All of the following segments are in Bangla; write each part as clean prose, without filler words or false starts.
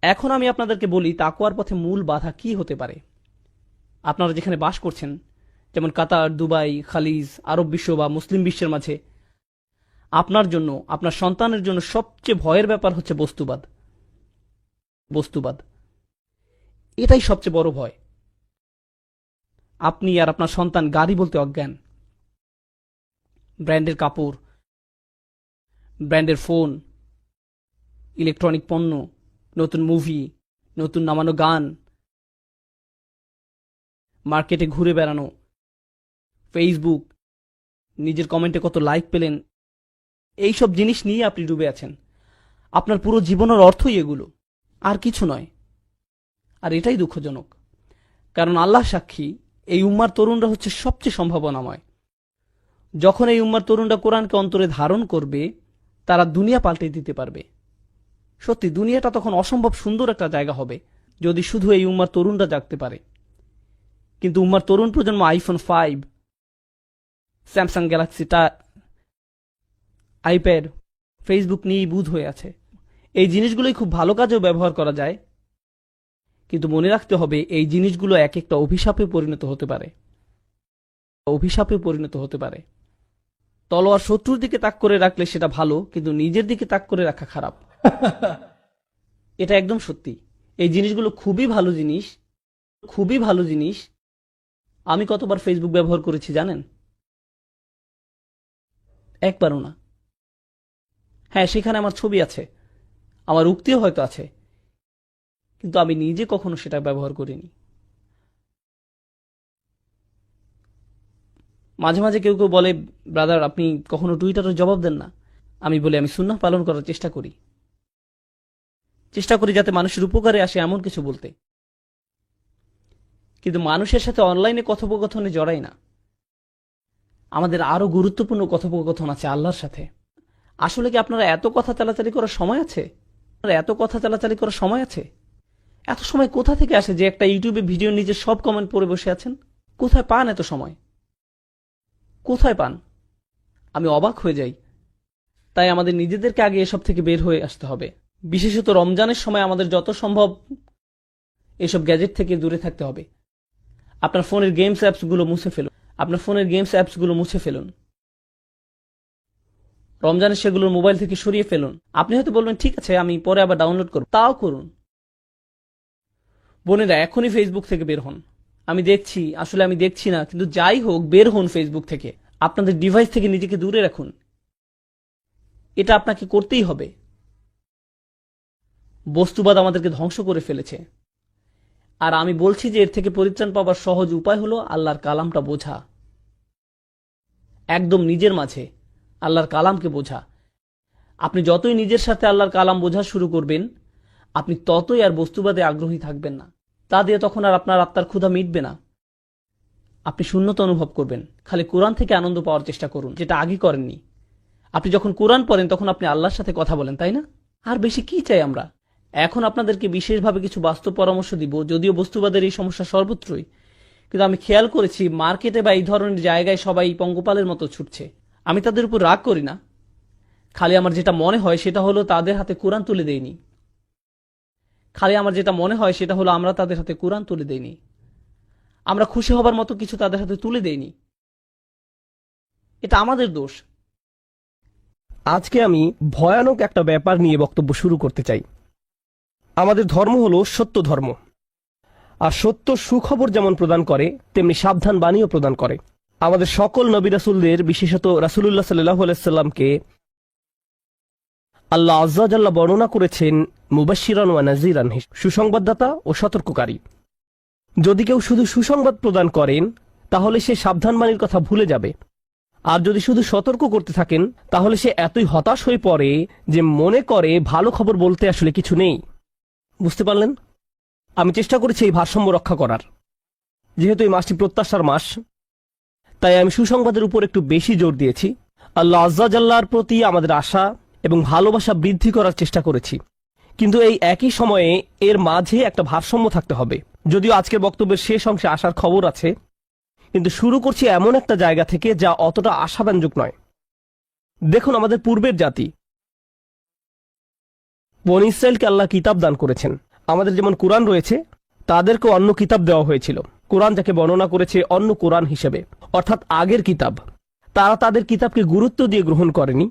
এখন আমি আপনাদেরকে বলি তাকওয়ার পথে মূল বাধা কি হতে পারে। আপনারা যেখানে বাস করছেন, যেমন কাতার, দুবাই, খালিজ, আরব বিশ্ব বা মুসলিম বিশ্বের মাঝে, আপনার জন্য, আপনার সন্তানের জন্য সবচেয়ে ভয়ের ব্যাপার হচ্ছে বস্তুবাদ। বস্তুবাদ এটাই সবচেয়ে বড় ভয়। আপনি আর আপনার সন্তান গাড়ি বলতে অজ্ঞান, ব্র্যান্ডের কাপড়, ব্র্যান্ডের ফোন, ইলেকট্রনিক পণ্য, নতুন মুভি, নতুন নামানো গান, মার্কেটে ঘুরে বেড়ানো, ফেসবুক, নিজের কমেন্টে কত লাইক পেলেন, এই সব জিনিস নিয়ে আপনি ডুবে আছেন। আপনার পুরো জীবনের অর্থই এগুলো, আর কিছু নয়। আর এটাই দুঃখজনক, কারণ আল্লাহ সাক্ষী, এই উম্মার তরুণরা হচ্ছে সবচেয়ে সম্ভাবনাময়। যখন এই উম্মার তরুণরা কোরআনকে অন্তরে ধারণ করবে, তারা দুনিয়া পাল্টে দিতে পারবে। সত্যি দুনিয়াটা তখন অসম্ভব সুন্দর একটা জায়গা হবে, যদি শুধু এই উম্মার তরুণরা জাগতে পারে। কিন্তু উম্মার তরুণ প্রজন্ম আইফোন 5, স্যামসাং গ্যালাক্সিটা, আইপ্যাড, ফেসবুক নিয়েই বুঁদ হয়ে আছে। এই জিনিসগুলোই খুব ভালো কাজেও ব্যবহার করা যায়, কিন্তু মনে রাখতে হবে এই জিনিসগুলো এক একটা অভিশাপে পরিণত হতে পারে। অভিশাপে পরিণত হতে পারে। তলোয়ার শত্রুর দিকে তাক করে রাখলে সেটা ভালো, কিন্তু নিজের দিকে তাক করে রাখা খারাপ। এটা একদম সত্যি। এই জিনিসগুলো খুবই ভালো জিনিস, খুবই ভালো জিনিস। আমি কতবার ফেসবুক ব্যবহার করেছি জানেন? একবারও না। হ্যাঁ, সেখানে আমার ছবি আছে, আমার উক্তিও হয়তো আছে, কিন্তু আমি নিজে কখনো সেটা ব্যবহার করিনি। মাঝে মাঝে কেউ কেউ বলে, ব্রাদার আপনি কখনো টুইটারে জবাব দেন না। আমি বলি আমি সুন্নাহ পালন করার চেষ্টা করি, যাতে মানুষের উপকারে আসে এমন কিছু বলতে। কিন্তু মানুষের সাথে অনলাইনে কথোপকথনে জড়াই না। আমাদের আরো গুরুত্বপূর্ণ কথোপকথন আছে আল্লাহর সাথে। আসলে কি আপনারা এত কথা চালাচালি করার সময় আছে? এত কথা চালাচালি করার সময় আছে? এত সময় কোথা থেকে আসে যে একটা ইউটিউবে ভিডিও নিজে সব কমেন্ট পড়ে বসে আছেন? কোথায় পান এত সময়? কোথায় পান? আমি অবাক হয়ে যাই। তাই আমাদের নিজেদেরকে আগে এসব থেকে বের হয়ে আসতে হবে। বিশেষত রমজানের সময় আমাদের যত সম্ভব এসব গ্যাজেট থেকে দূরে থাকতে হবে। আপনার ফোনের গেমস অ্যাপসগুলো মুছে ফেলুন। রমজানে সেগুলো মোবাইল থেকে সরিয়ে ফেলুন। আপনি হয়তো বলবেন ঠিক আছে, আমি পরে আবার ডাউনলোড করব। তাও করুন। বোনেরা, এখনই ফেসবুক থেকে বের হন। আমি দেখছি না, কিন্তু যাই হোক, বের হন ফেসবুক থেকে। আপনাদের ডিভাইস থেকে নিজেকে দূরে রাখুন। এটা আপনাকে করতেই হবে। বস্তুবাদ আমাদেরকে ধ্বংস করে ফেলেছে। আর আমি বলছি যে এর থেকে পরিত্রাণ পাওয়ার সহজ উপায় হলো আল্লাহর কালামটা বোঝা। একদম নিজের মাঝে আল্লাহর কালামকে বোঝা। আপনি যতই নিজের সাথে আল্লাহর কালাম বোঝা শুরু করবেন, আপনি ততই আর বস্তুবাদে আগ্রহী থাকবেন না। তা দিয়ে তখন আর আপনার আত্মার ক্ষুধা মিটবে না। আপনি শূন্যতা অনুভব করবেন। খালি কোরআন থেকে আনন্দ পাওয়ার চেষ্টা করুন, যেটা আগে করেননি। আপনি যখন কোরআন পড়েন তখন আপনি আল্লাহর সাথে কথা বলেন, তাই না? আর বেশি কি চাই আমরা? এখন আপনাদেরকে বিশেষভাবে কিছু বাস্তব পরামর্শ দিব, যদিও বস্তুবাদের এই সমস্যা সর্বত্রই। কিন্তু আমি খেয়াল করেছি মার্কেটে বা এই ধরনের জায়গায় সবাই পঙ্গপালের মতো ছুটছে। আমি তাদের উপর রাগ করি না। খালি আমার যেটা মনে হয় সেটা হলো তাদের হাতে কোরআন তুলে দেইনি। আমরা তাদের হাতে কোরআন তুলে দেইনি। আমরা খুশি হবার মতো কিছু তাদের হাতে তুলে দেইনি। এটা আমাদের দোষ। আজকে আমি ভয়ানক একটা ব্যাপার নিয়ে বক্তব্য শুরু করতে চাই। আমাদের ধর্ম হলো সত্য ধর্ম, আর সত্য সুখবর যেমন প্রদান করে তেমনি সাবধান বাণীও প্রদান করে। আমাদের সকল নবী রাসূলদের, বিশেষত রাসূলুল্লাহ সাল্লাল্লাহু আলাইহি সাল্লামকে আল্লাহ আজ্জা জাল্লা বর্ণনা করেছেন মুবাশশিরান ওয়া নাযীরান, সুসংবাদদাতা ও সতর্ককারী। যদি কেউ শুধু সুসংবাদ প্রদান করেন তাহলে সে সাবধান বাণীর কথা ভুলে যাবে, আর যদি শুধু সতর্ক করতে থাকেন তাহলে সে এতই হতাশ হয়ে পড়ে যে মনে করে ভালো খবর বলতে আসলে কিছু নেই। বুঝতে পারলেন? আমি চেষ্টা করেছি এই ভারসাম্য রক্ষা করার। যেহেতু এই মাসটি প্রত্যাশার মাস, তাই আমি সুসংবাদের উপর একটু বেশি জোর দিয়েছি। আল্লাহ আজ্জা জাল্লার প্রতি আমাদের আশা এবং ভালোবাসা বৃদ্ধি করার চেষ্টা করেছি, কিন্তু এই একই সময়ে এর মাঝে একটা ভারসাম্য থাকতে হবে। যদিও আজকের বক্তব্যের শেষ অংশে আসার খবর আছে, কিন্তু শুরু করছি এমন একটা জায়গা থেকে যা অতটা আশাব্যঞ্জক নয়। দেখুন, আমাদের পূর্বের জাতি বনী ইসরাইলকে আল্লাহ কিতাব দান করেছেন, আমাদের যেমন কোরআন রয়েছে, তাদেরকেও অন্য কিতাব দেওয়া হয়েছিল। কোরআন যাকে বর্ণনা করেছে অন্য কোরআন হিসেবে, অর্থাৎ আগের কিতাব। তারা তাদের কিতাবকে গুরুত্ব দিয়ে গ্রহণ করেনি।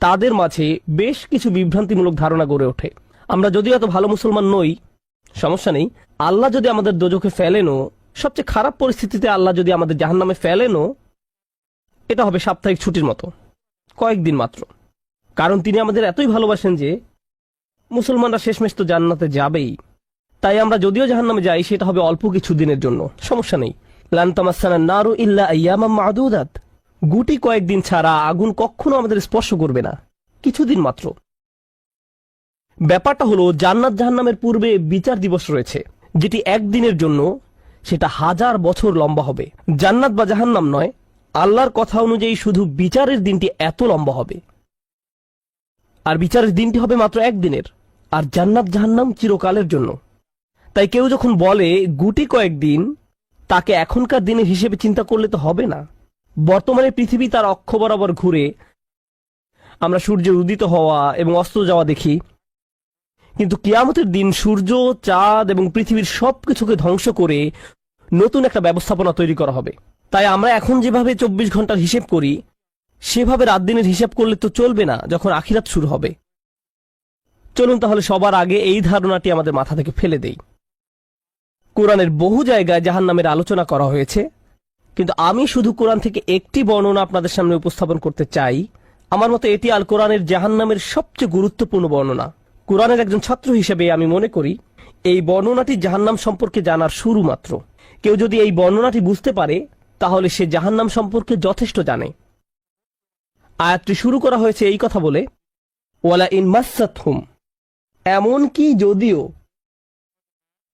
তাদের মাঝে বেশ কিছু বিভ্রান্তিমূলক ধারণা গড়ে ওঠে। আমরা যদিও এত ভালো মুসলমান নই, সমস্যা নেই। আল্লাহ যদি আমাদের দোজখে ফেলেনও, সবচেয়ে খারাপ পরিস্থিতিতে আল্লাহ যদি আমাদের জাহান্নামে ফেলেনও, এটা হবে সাপ্তাহিক ছুটির মতো, কয়েকদিন মাত্র। কারণ তিনি আমাদের এতই ভালোবাসেন যে মুসলমানরা শেষমেশ তো জান্নাতে যাবেই। তাই আমরা যদিও জাহান্নামে যাই, সেটা হবে অল্প কিছু দিনের জন্য, সমস্যা নেই। লান তামাসসানা নারু ইল্লা আইয়ামাম মা'দুদাত, গুটি কয়েকদিন ছাড়া আগুন কখনো আমাদের স্পর্শ করবে না, কিছুদিন মাত্র। ব্যাপারটা হলো, জান্নাত জাহান্নামের পূর্বে বিচার দিবস রয়েছে, যেটি একদিনের জন্য, সেটা 1000 বছর লম্বা হবে। জান্নাত বা জাহান্নাম নয়, আল্লাহর কথা অনুযায়ী শুধু বিচারের দিনটি এত লম্বা হবে। আর বিচারের দিনটি হবে মাত্র একদিনের, আর জান্নাত জাহান্নাম চিরকালের জন্য। তাই কেউ যখন বলে গুটি কয়েকদিন, তাকে এখনকার দিনের হিসেবে চিন্তা করলে তো হবে না। বর্তমানে পৃথিবী তার অক্ষ বরাবর ঘুরে, আমরা সূর্যের উদিত হওয়া এবং অস্ত যাওয়া দেখি। কিন্তু কিয়ামতের দিন সূর্য, চাঁদ এবং পৃথিবীর সবকিছুকে ধ্বংস করে নতুন একটা ব্যবস্থাপনা তৈরি করা হবে। তাই আমরা এখন যেভাবে 24 ঘন্টার হিসেব করি, সেভাবে রাত দিনের হিসাব করলে তো চলবে না যখন আখিরাত শুরু হবে। চলুন তাহলে সবার আগে এই ধারণাটি আমাদের মাথা থেকে ফেলে দেই। কোরআনের বহু জায়গায় জাহান্নামের আলোচনা করা হয়েছে, কিন্তু আমি শুধু কোরআন থেকে একটি বর্ণনা আপনাদের সামনে উপস্থাপন করতে চাই। আমার মতে এটি আল কোরআনের জাহান্নামের সবচেয়ে গুরুত্বপূর্ণ বর্ণনা। কোরআনের একজন ছাত্র হিসেবে আমি মনে করি এই বর্ণনাটি জাহান্নাম সম্পর্কে জানার শুরু মাত্র। কেউ যদি এই বর্ণনাটি বুঝতে পারে, তাহলে সে জাহান্নাম সম্পর্কে যথেষ্ট জানে। আয়াতটি শুরু করা হয়েছে এই কথা বলে, ওয়ালা ইন মাসসাতহুম, এমনকি যদিও।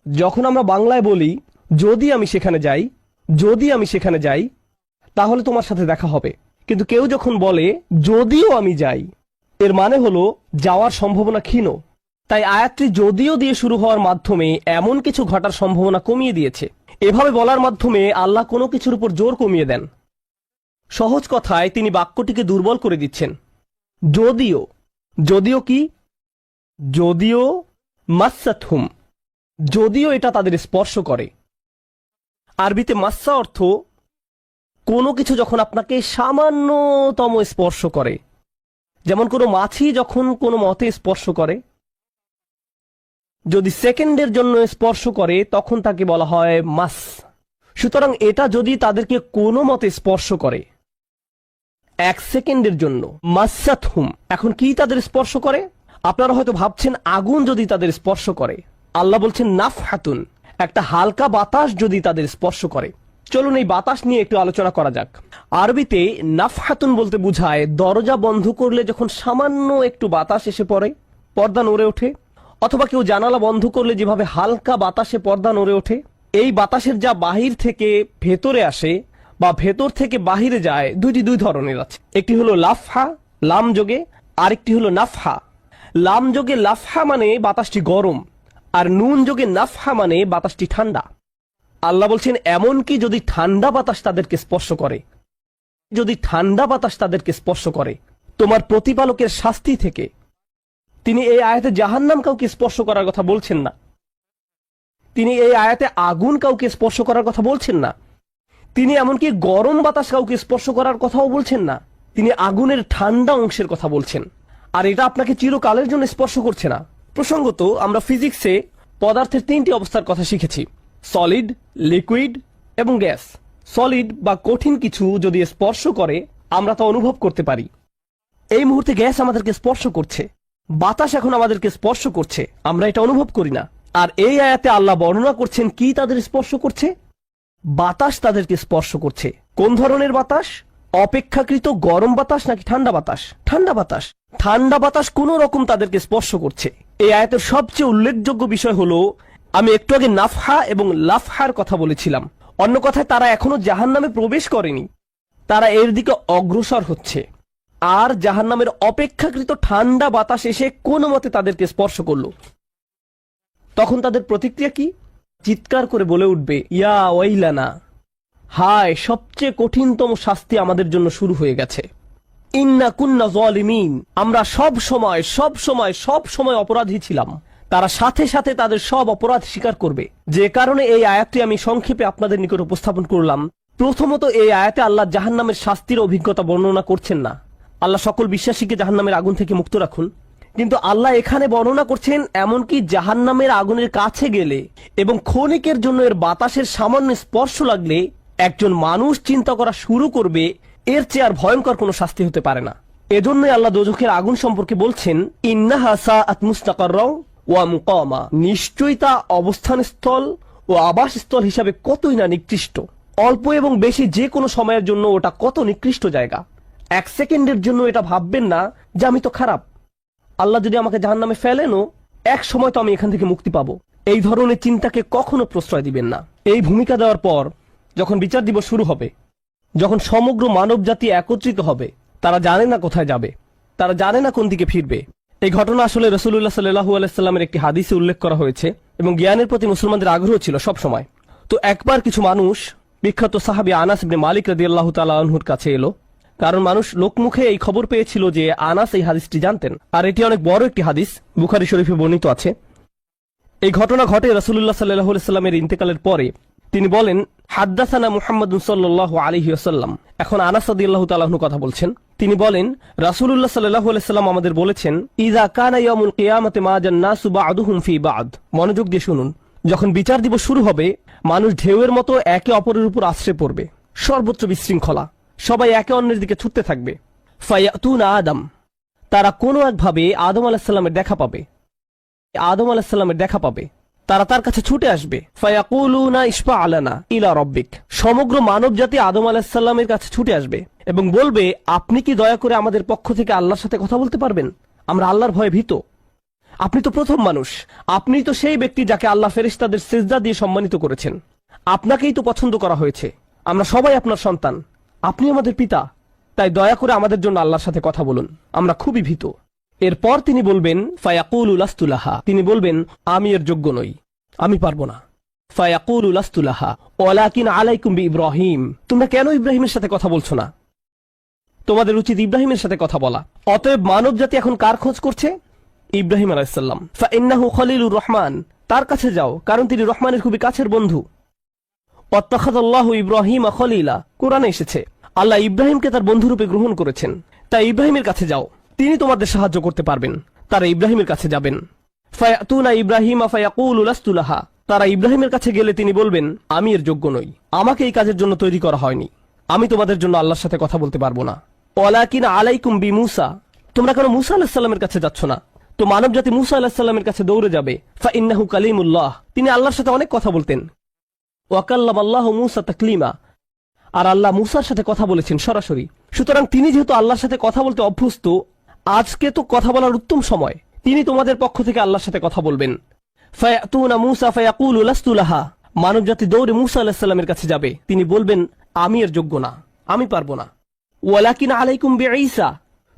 যখন আমরা বাংলায় বলি যদি আমি সেখানে যাই, যদি আমি সেখানে যাই, তাহলে তোমার সাথে দেখা হবে। কিন্তু কেউ যখন বলে যদিও আমি যাই, এর মানে হলো যাওয়ার সম্ভাবনা ক্ষীণ। তাই আয়াতটি যদিও দিয়ে শুরু হওয়ার মাধ্যমে এমন কিছু ঘটার সম্ভাবনা কমিয়ে দিয়েছে। এভাবে বলার মাধ্যমে আল্লাহ কোনো কিছুর উপর জোর কমিয়ে দেন। সহজ কথায় তিনি বাক্যটিকে দুর্বল করে দিচ্ছেন। যদিও, যদিও কি? যদিও মাসসাতহুম, যদিও এটা তাদের স্পর্শ করে। আরবিতে মাসসা অর্থ কোনো কিছু যখন আপনাকে সামান্যতম স্পর্শ করে, যেমন কোনো মাছি যখন কোনো মতে স্পর্শ করে। যদি সেকেন্ডের জন্য স্পর্শ করে, তখন তাকে বলা হয় মাস। সুতরাং এটা যদি তাদেরকে কোনো মতে স্পর্শ করে 1 সেকেন্ডের জন্য, মাসসাতহুম। এখন কি তাদের স্পর্শ করে? আপনারা হয়তো ভাবছেন আগুন যদি তাদের স্পর্শ করে। আল্লাহ বলছেন নাফহাতুন, একটা হালকা বাতাস যদি তাদের স্পর্শ করে। চলুন এই বাতাস নিয়ে একটু আলোচনা করা যাক। আরবিতে নাফহাতুন বলতে বোঝায় দরজা বন্ধ করলে যখন সামান্য একটু বাতাস এসে পড়ে, পর্দা নড়ে ওঠে, অথবা কেউ জানালা বন্ধ করলে যেভাবে হালকা বাতাসে পর্দা নড়ে ওঠে। এই বাতাসের যা বাহির থেকে ভেতরে আসে বা ভেতর থেকে বাহিরে যায়, দুই ধরনের আছে। একটি হলো লাফহা, লাম যোগে, আরেকটি হলো নাফহা। লাম যোগে লাফহা মানে বাতাসটি গরম, আর নুন যোগে নাফহা মানে বাতাসটি ঠান্ডা। আল্লাহ বলছেন এমনকি যদি ঠান্ডা বাতাস তাদেরকে স্পর্শ করে, যদি ঠান্ডা বাতাস তাদেরকে স্পর্শ করে তোমার প্রতিপালকের শাস্তি থেকে। তিনি এই আয়াতে জাহান্নাম কাউকে স্পর্শ করার কথা বলছেন না। তিনি এই আয়াতে আগুন কাউকে স্পর্শ করার কথা বলছেন না। তিনি এমনকি গরম বাতাস কাউকে স্পর্শ করার কথাও বলছেন না। তিনি আগুনের ঠান্ডা অংশের কথা বলছেন। আর এটা আপনাকে চিরকালের জন্য স্পর্শ করছে না। প্রসঙ্গত, আমরা ফিজিক্সে পদার্থের 3টি অবস্থার কথা শিখেছি: সলিড, লিকুইড এবং গ্যাস। সলিড বা কঠিন কিছু যদি স্পর্শ করে, আমরা তা অনুভব করতে পারি। এই মুহূর্তে গ্যাস আমাদেরকে স্পর্শ করছে, বাতাস এখন আমাদেরকে স্পর্শ করছে, আমরা এটা অনুভব করি না। আর এই আয়াতে আল্লাহ বর্ণনা করছেন কি তাদের স্পর্শ করছে? বাতাস তাদেরকে স্পর্শ করছে। কোন ধরনের বাতাস? অপেক্ষাকৃত গরম বাতাস নাকি ঠান্ডা বাতাস? ঠান্ডা বাতাস। ঠান্ডা বাতাস কোন রকম তাদেরকে স্পর্শ করছে। এই আয়াতের সবচেয়ে উল্লেখযোগ্য বিষয় হলো, আমি একটু আগে নাফহা এবং লাফহার কথা বলেছিলাম। অন্য কথায়, তারা এখনো জাহান্নামে প্রবেশ করেনি, তারা এর দিকে অগ্রসর হচ্ছে। আর জাহান্নামের অপেক্ষাকৃত ঠান্ডা বাতাস এসে কোনো মতে তাদেরকে স্পর্শ করলো, তখন তাদের প্রতিক্রিয়া কি? চিৎকার করে বলে উঠবে, ইয়া ওয়াইলানা, হায়, সবচেয়ে কঠিনতম শাস্তি আমাদের জন্য শুরু হয়ে গেছে। ইন্না কুন্না যালিমিন, আমরা সব সময় অপরাধী ছিলাম। তারা সাথে সাথে তাদের সব অপরাধ স্বীকার করবে। যে কারণে এই আয়াতটি আমি সংক্ষেপে আপনাদের নিকট উপস্থাপন করলাম। প্রথমত, এই আয়াতে আল্লাহ জাহান্নামের শাস্তির অভিজ্ঞতা বর্ণনা করছেন না। আল্লাহ সকল বিশ্বাসীকে জাহান্নামের আগুন থেকে মুক্ত রাখুন, কিন্তু আল্লাহ এখানে বর্ণনা করছেন এমনকি জাহান্নামের আগুনের কাছে গেলে এবং ক্ষণিকের জন্য এর বাতাসের সামান্য স্পর্শ লাগলে একজন মানুষ চিন্তা করা শুরু করবে এর চেয়ে আর ভয়ঙ্কর কোনো শাস্তি হতে পারে না। এজন্যই আল্লাহ দোজখের আগুন সম্পর্কে বলছেন, ইন্নাহা সাআত মুস্তাকাররাও ওয়া মুকামা, নিশ্চয়ই তা অবস্থানস্থল ও আবাসস্থল হিসাবে কতই না নিকৃষ্ট। অল্প এবং বেশি যে কোনো সময়ের জন্য ওটা কত নিকৃষ্ট জায়গা। এক সেকেন্ডের জন্য এটা ভাববেন না যে আমি তো খারাপ, আল্লাহ যদি আমাকে জাহান্নামে ফেলেনও এক সময় তো আমি এখান থেকে মুক্তি পাবো। এই ধরনের চিন্তাকে কখনো প্রশ্রয় দিবেন না। এই ভূমিকা দেওয়ার পর যখন বিচার দিবস শুরু হবে, যখন সমগ্র মানব জাতি একত্রিত হবে, তারা জানে না কোথায় যাবে, তারা জানে না কোন দিকে ফিরবে। এই ঘটনা আসলে রাসূলুল্লাহ সাল্লাল্লাহু আলাইহি সাল্লামের একটি হাদিসে উল্লেখ করা হয়েছে এবং জ্ঞানের প্রতি মুসলমানদের আগ্রহ ছিল সব সময়। তো একবার কিছু মানুষ বিখ্যাত সাহাবী আনাস ইবনে মালিক রাদিয়াল্লাহু তাআলা আনহুর কাছে এলো, কারণ মানুষ লোকমুখে এই খবর পেয়েছিল যে আনাস এই হাদিসটি জানতেন, আর এটি অনেক বড় একটি হাদিস, বুখারী শরীফে বর্ণিত আছে। এই ঘটনা ঘটে রাসূলুল্লাহ সাল্লাল্লাহু আলাইহি সাল্লামের ইন্তেকালের পরে। তিনি বলেন, হাদ্দাসানা মুহাম্মাদুন সাল্লাল্লাহু আলাইহি ওয়াসাল্লাম। এখন আনাস রাদিয়াল্লাহু তাআলা আনহু কথা বলছেন। তিনি বলেন, রাসূলুল্লাহ সাল্লাল্লাহু আলাইহি সাল্লাম আমাদের বলেছেন, ইযা কানা ইয়াউমুল কিয়ামাতি মাজান নাসু বা'দুহুম ফি বা'দ। মনোযোগ দিয়ে শুনুন। যখন বিচার দিবস শুরু হবে, মানুষ ঢেউয়ের মতো একে অপরের উপর আশ্রে পড়বে, সর্বত্র বিশৃঙ্খলা, সবাই একে অন্যের দিকে ছুটতে থাকবে। ফায়াতুনা আদম, তারা কোনো একভাবে আদম আলাইহিস সালামের দেখা পাবে। আদম আলাইহিস সালামের দেখা পাবে, তারা তার কাছে ছুটে আসবে। ফায়াকুলুনা ইশফা আলানা ইলা রাব্বিক, সমগ্র মানব জাতি আদম আলাইহিস সালামের কাছে ছুটে আসবে এবং বলবে, আপনি কি দয়া করে আমাদের পক্ষ থেকে আল্লাহর সাথে কথা বলতে পারবেন? আমরা আল্লাহর ভয়ে ভীত। আপনি তো প্রথম মানুষ, আপনি তো সেই ব্যক্তি যাকে আল্লাহ ফেরেশতাদের সিজদা দিয়ে সম্মানিত করেছেন, আপনাকেই তো পছন্দ করা হয়েছে, আমরা সবাই আপনার সন্তান, আপনি আমাদের পিতা, তাই দয়া করে আমাদের জন্য আল্লাহর সাথে কথা বলুন, আমরা খুবই ভীত। এরপর তিনি বলবেন, ফায়াকুলু লাস্তু লাহা, তিনি বলবেন, আমি এর যোগ্য নই, আমি পারবো না। ফায়াকুলু লাস্তু লাহা ওয়ালাকিন আলাইকুম বিইব্রাহিম, তোমরা কেন ইব্রাহিমের সাথে কথা বলছো না? তোমাদের উচিত ইব্রাহিমের সাথে কথা বলা। অতএব মানব জাতি এখন কার খোঁজ করছে? ইব্রাহিম আলাইহিস সালাম। ফাইন্নাহু খলিলুর রহমান, তার কাছে যাও, কারণ তিনি রহমানের খুবই কাছের বন্ধু। ওয়াত্তাখাযাল্লাহু ইব্রাহিমা খলিলা, কোরআনে এসেছে আল্লাহ ইব্রাহিমকে তার বন্ধুরূপে গ্রহণ করেছেন। তাই ইব্রাহিমের কাছে যাও, তিনি তোমাদের সাহায্য করতে পারবেন। তারা ইব্রাহিমের কাছে যাবেন। ফায়াতুনা ইব্রাহিমা ফায়াকুলু লাস্তু লাহা, তারা ইব্রাহিমের কাছে গেলে তিনি বলবেন, আমি এর যোগ্য নই, আমাকে এই কাজের জন্য তৈরি করা হয়নি, আমি তোমাদের জন্য আল্লাহর সাথে কথা বলতে পারবো না। ওয়ালাকিন আলাইকুম বিমূসা, তোমরা কেন মূসা আলাইহিস সালামের কাছে যাচ্ছ না? তো মানব জাতি মূসা আলাইহিস সালামের কাছে দৌড়ে যাবে। ফাইন্নাহু কালিমুল্লাহ, তিনি আল্লাহর সাথে অনেক কথা বলতেন। ওয়া কাল্লামাল্লাহু মূসা তাকলিমা, আর আল্লাহ মূসার সাথে কথা বলেছেন সরাসরি। সুতরাং তিনি যেহেতু আল্লাহর সাথে কথা বলতে অভ্যস্ত, আজকে তো কথা বলার উত্তম সময়, তিনি তোমাদের পক্ষ থেকে আল্লাহর সাথে কথা বলবেন। ফায়াতুনা মূসা ফায়াকুলু লাস্তু লাহা, মানব জাতি দৌড়ে মূসা আলাইহিস সালামের কাছে যাবে, তিনি বলবেন, আমি এর যোগ্য না, আমি পারবো না। ওয়ালাকিন আলাইকুম বিঈসা,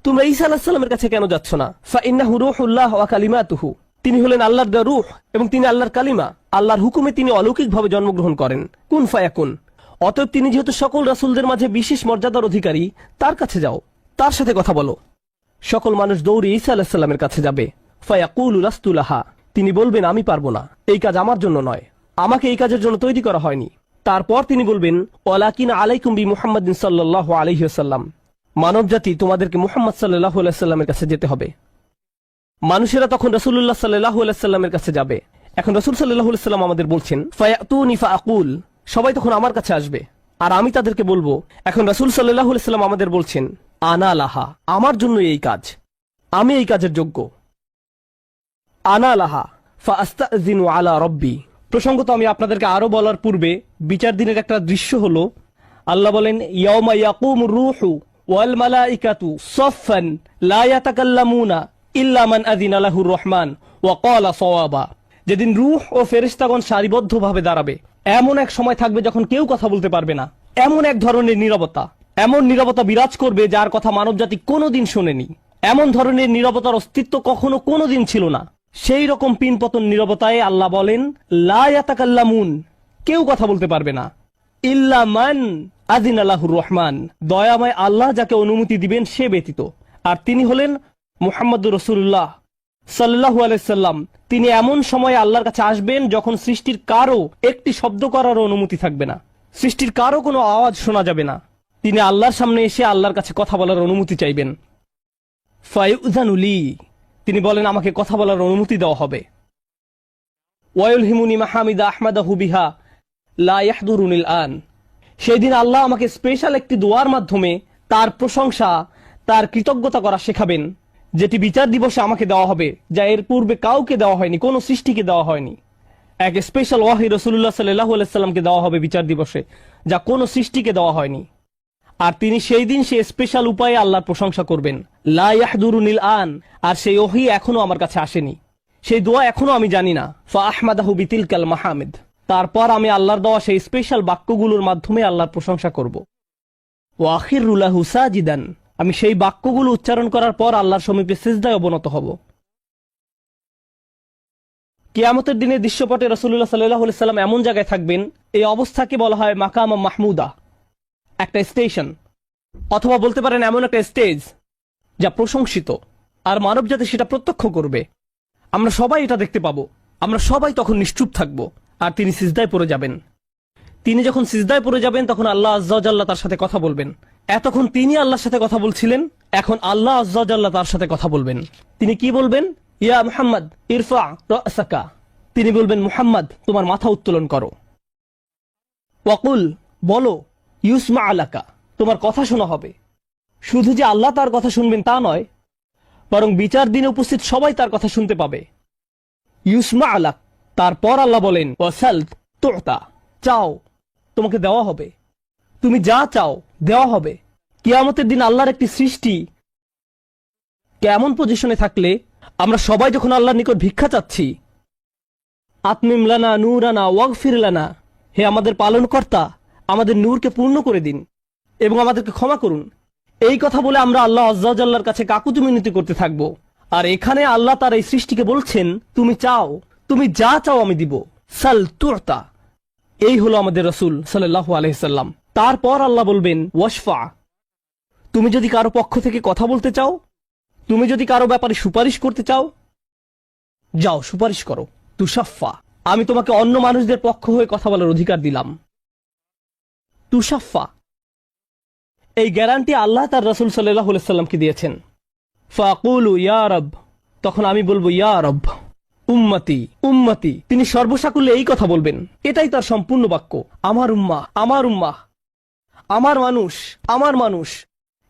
তোমরা ঈসা আলাইহিস সালামের কাছে কেন যাচ্ছ না? ফাইন্নাহু রূহুল্লাহ ওয়া কালিমাতুহু, তিনি হলেন আল্লাহর দেওয়া রূহ এবং তিনি আল্লাহর কালিমা, আল্লাহর হুকুমে তিনি অলৌকিকভাবে জন্মগ্রহণ করেন। কুন ফায়াকুন, অতএব তিনি যেহেতু সকল রাসূলদের মাঝে বিশেষ মর্যাদার অধিকারী, তার কাছে যাও, তার সাথে কথা বলো। সকল মানুষ দৌড়ে ঈসা আলাইহিস সালামের কাছে যাবে। ফায়াকুলু লাস্তু লাহা, তিনি বলবেন, আমি পারবো না, এই কাজ আমার জন্য নয়, আমাকে এই কাজের জন্য তৈরি করা হয়নি। তারপর তিনি বলবেন, ওয়ালাকিন আলাইকুম বি মুহাম্মাদিন সাল্লাল্লাহু আলাইহি ওয়াসাল্লাম, মানব জাতি তোমাদেরকে মুহাম্মদ সাল্লাল্লাহু আলাইহি ওয়াসাল্লামের কাছে যেতে হবে। মানুষেরা তখন রাসূলুল্লাহ সাল্লাল্লাহু আলাইহি ওয়াসাল্লামের কাছে যাবে। এখন রাসূল সাল্লাল্লাহু আলাইহি ওয়াসাল্লাম আমাদের বলছেন, ফায়াতুনি ফাআকুল, সবাই তখন আমার কাছে আসবে আর আমি তাদেরকে বলবো। এখন রাসূল সাল্লাল্লাহু আলাইহি ওয়াসাল্লাম আমাদের বলছেন, আনা লাহা, আমার জন্য এই কাজ, আমি এই কাজের যোগ্য। আনা লাহা ফাআস্তাযিনু আলা রাব্বি। প্রসঙ্গত আমি আপনাদেরকে আরো বলার পূর্বে বিচার দিনের একটা দৃশ্য হলো, আল্লাহ বলেন, ইয়াউমা ইয়াকুমুর রূহু ওয়াল মালাইকাতু সাফফান লা ইয়াতাকাল্লামুনা ইল্লা মান আযিনা লাহুর রহমান ওয়া ক্বালা সাওয়াবা। যেদিন রূহ ও ফেরেশতাগণ সারিবদ্ধভাবে দাঁড়াবে, এমন এক সময় থাকবে যখন কেউ কথা বলতে পারবে না। এমন এক ধরনের নীরবতা, এমন নীরবতা বিরাজ করবে যার কথা মানবজাতি কোনোদিন শোনেনি। এমন ধরনের নীরবতার অস্তিত্ব কখনো কোনোদিন ছিল না। সেই রকম পিনপতন নীরবতায় আল্লাহ বলেন, লা ইয়াতাকাল্লামুন, কেউ কথা বলতে পারবে না, ইল্লা মান আযিনা লাহুর রহমান, দয়াময় আল্লাহ যাকে অনুমতি দিবেন সে ব্যতীত, আর তিনি হলেন মুহাম্মদুর রাসূলুল্লাহ সাল্লাল্লাহু আলাইহি সাল্লাম তিনি এমন সময় আল্লাহর কাছে আসবেন যখন সৃষ্টির কারো একটি শব্দ করার অনুমতি থাকবে না, সৃষ্টির কারো কোনো আওয়াজ শোনা যাবে না। তিনি আল্লাহর সামনে এসে আল্লাহর কাছে কথা বলার অনুমতি চাইবেন। ফায়ুযানু লি, তিনি বলেন আমাকে কথা বলার অনুমতি দেওয়া হবে। ওয়ায়ুলহিমুনি মাহামিদা আহমাদাহু বিহা লা ইয়াহদুরুনিল আন, সেই দিন আল্লাহ আমাকে স্পেশাল একটি দোয়ার মাধ্যমে তার প্রশংসা, তার কৃতজ্ঞতা করা শেখাবেন, যেটি বিচার দিবসে আমাকে দেওয়া হবে, যা এর পূর্বে কাউকে দেওয়া হয়নি, কোনো সৃষ্টিকে দেওয়া হয়নি। এক স্পেশাল ওয়াহি রাসূলুল্লাহ সাল্লাল্লাহু আলাইহি সাল্লামকে দেওয়া হবে বিচার দিবসে, যা কোনো সৃষ্টিকে দেওয়া হয়নি। আর তিনি সেই দিন সেই স্পেশাল উপায়ে আল্লাহর প্রশংসা করবেন, লা ইয়াহদুরুনিল আন, আর সেই ওহী এখনো আমার কাছে আসেনি, সেই দোয়া এখনো আমি জানি না। ফা আহমাদাহু বিতিলকাল মাহামিদ, তারপর আমি আল্লাহর দেওয়া সেই স্পেশাল বাক্যগুলোর মাধ্যমে আল্লাহর প্রশংসা করব। ওয়া আখিরু লাহু সাজিদান, আমি সেই বাক্যগুলো উচ্চারণ করার পর আল্লাহর সমীপে সিজদায় অবনত হব। কিয়ামতের দিনে দৃশ্যপটে রাসূলুল্লাহ সাল্লাল্লাহু আলাইহি সাল্লাম এমন জায়গায় থাকবেন, এই অবস্থাকে বলা হয় মাকাম মাহমুদা, একটা স্টেশন, অথবা বলতে পারেন এমন একটা স্টেজ যা প্রশংসিত, আর মানব জাতি সেটা প্রত্যক্ষ করবে। আমরা সবাই এটা দেখতে পাবো, আমরা সবাই তখন নিশ্চুপ থাকব, আর তিনি সিজদায় পড়ে যাবেন। তিনি যখন সিজদায় পড়ে যাবেন তখন আল্লাহ আজ্জা ওয়া জাল্লা তার সাথে কথা বলবেন। এতক্ষণ তিনি আল্লাহর সাথে কথা বলছিলেন, এখন আল্লাহ আজ্জা ওয়া জাল্লা তার সাথে কথা বলবেন। তিনি কি বলবেন? ইয়া মুহাম্মদ ইরফা রাসাকা, তিনি বলবেন মুহাম্মদ তোমার মাথা উত্তোলন করো। ওয়াকুল, বলো, ইউসমা আলাকা, তোমার কথা শোনা হবে। শুধু যে আল্লাহ তার কথা শুনবেন তা নয়, বরং বিচার দিনে উপস্থিত সবাই তার কথা শুনতে পাবে। ইউসমা আলাক, তারপর আল্লাহ বলেন ওয়াসাল তুতা, চাও তোমাকে দেওয়া হবে, তুমি যা চাও দেওয়া হবে। কিয়ামতের দিন আল্লাহর একটি সৃষ্টি কেমন পজিশনে থাকলে আমরা সবাই যখন আল্লাহর নিকট ভিক্ষা চাচ্ছি, আতমিম লানা নূরানা ওয়াগফির লানা, হে আমাদের পালনকর্তা, আমাদের নূরকে পূর্ণ করে দিন এবং আমাদেরকে ক্ষমা করুন, এই কথা বলে আমরা আল্লাহ আজ্জা ওয়া জাল্লার কাছে কাকুতি মিনতি করতে থাকব। আর এখানে আল্লাহ তার এই সৃষ্টিকে বলছেন তুমি চাও, তুমি যা চাও আমি দিব। সাল তুতা, এই হলো আমাদের রাসূল সাল্লাল্লাহু আলাইহি সাল্লাম। তারপর আল্লাহ বলবেন ওয়াশফা, তুমি যদি কারো পক্ষ থেকে কথা বলতে চাও, তুমি যদি কারো ব্যাপারে সুপারিশ করতে চাও, যাও সুপারিশ করো। তুশাফা, আমি তোমাকে অন্য মানুষদের পক্ষ হয়ে কথা বলার অধিকার দিলাম। তুশাফা, এই গ্যারান্টি আল্লাহ তার রাসূল সাল্লাল্লাহু আলাইহি সাল্লামকে দিয়েছেন। ফাকুলু ইয়া রব, তখন আমি বলবো ইয়া রব, উম্মতি উম্মতি, তিনি সর্বসাকুল্যে এই কথা বলবেন, এটাই তার সম্পূর্ণ বাক্য, আমার উম্মাহ আমার উম্মাহ, আমার মানুষ আমার মানুষ।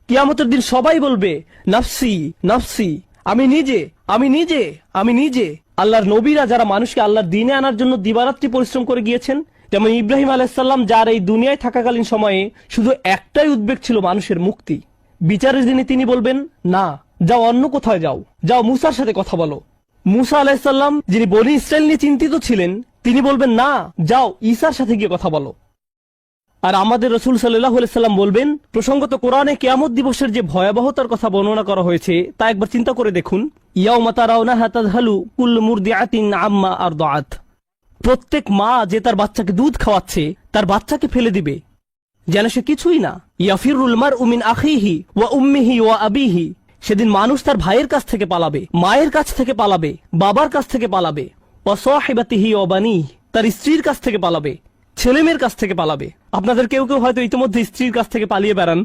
কিয়ামতের দিন সবাই বলবে নাফসি নাফসি, আমি নিজে আমি নিজে আমি নিজে। আল্লাহর নবীরা যারা মানুষকে আল্লাহর দ্বীনে আনার জন্য দিবারাত্রি পরিশ্রম করে গিয়েছেন, যেমন ইব্রাহিম আলাইহিস সালাম, যার এই দুনিয়ায় থাকাকালীন সময়ে শুধু একটাই উদ্বেগ ছিল মানুষের মুক্তি। বিচারের দিনে তিনি বলবেন না, যাও অন্য কোথায় যাও, যাও মুসার সাথে কথা বলো। মুসা আলাইহিস সালাম, যিনি বনি ইসরাইল নিয়ে চিন্তিত ছিলেন, তিনি বলবেন না, যাও ঈসার সাথে গিয়ে কথা বলো। আর আমাদের রাসূল সাল্লাল্লাহু আলাইহি সাল্লাম বলবেন, প্রসঙ্গত কোরআনে কিয়ামত দিবসের যে ভয়াবহতার কথা বর্ণনা করা হয়েছে তা একবার চিন্তা করে দেখুন। ইয়াউমা তারাউনাহা তাযহালু কুল্লু মুরদিআতিন আম্মা আরদাআত, প্রত্যেক মা যে তার বাচ্চাকে দুধ খাওয়াচ্ছে তার বাচ্চাকে ফেলে দিবে যেন সে কিছুই না। ইয়াফিরুল মারউ মিন আখিহি ওয়া উম্মিহি ওয়া আবিহি, সেদিন মানুষ তার ভাইয়ের কাছ থেকে পালাবে, মায়ের কাছ থেকে পালাবে, বাবার কাছ থেকে পালাবে। ওয়া সাহিবাতিহি ওয়া বানিহি, তার স্ত্রীর কাছ থেকে পালাবে, ছেলেমেয়ের কাছ থেকে পালাবে। আপনাদের কেউ কেউ হয়তো ইতিমধ্যে স্ত্রীর কাছ থেকে পালিয়ে বেড়ান,